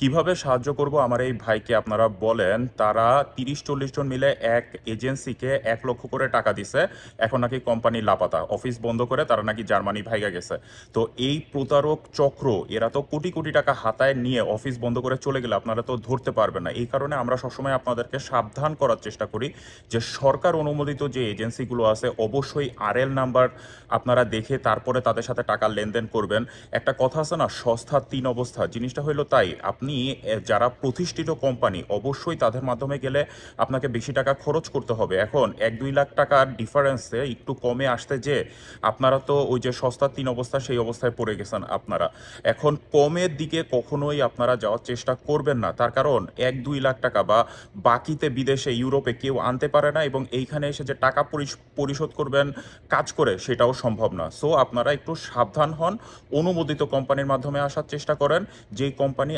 কিভাবে সাহায্য করব আমার এই ভাইকে আপনারা বলেন। তারা ৩০-৪০ জন মিলে এক এজেন্সিকে ১,০০,০০০ করে টাকা দিছে। এখন নাকি কোম্পানি লাপাতা। অফিস বন্ধ করে তারা নাকি জার্মানি ভাইগা গেছে। তো এই প্রতারক চক্র এরা তো কোটি, কোটি টাকা হাতায় নিয়ে অফিস বন্ধ করে চলে গেলে আপনারা তো ধরতে পারবেন না। এই কারণে আমরা সবসময় আপনাদেরকে সাবধান করার চেষ্টা করি যে সরকার অনুমোদিত যে এজেন্সিগুলো আছে অবশ্যই আরএল নাম্বার আপনারা দেখে তারপরে তাদের সাথে টাকার লেনদেন করবেন। একটা কথা আছে না, সস্তার ৩ অবস্থা, জিনিসটা হইলো তাই। আপনি যারা প্রতিষ্ঠিত কোম্পানি অবশ্যই তাদের মাধ্যমে গেলে আপনাকে বেশি টাকা খরচ করতে হবে। এখন ১-২ লাখ টাকার ডিফারেন্সে একটু কমে আসতে যে আপনারা তো ওই যে সস্তার ৩ অবস্থা সেই অবস্থায় পড়ে গেছেন আপনারা। এখন কমের দিকে কখনোই আপনারা যাওয়ার চেষ্টা করবেন না। তার কারণ ১-২ লাখ টাকা বা বাকিতে বিদেশে ইউরোপে কেউ আনতে পারে না, এবং এইখানে এসে যে টাকা পরিশোধ করবেন কাজ করে সেটাও সম্ভব না। সো আপনারা একটু সাবধান হন, অনুমোদিত কোম্পানির মাধ্যমে আসার চেষ্টা করেন। যেই কোম্পানি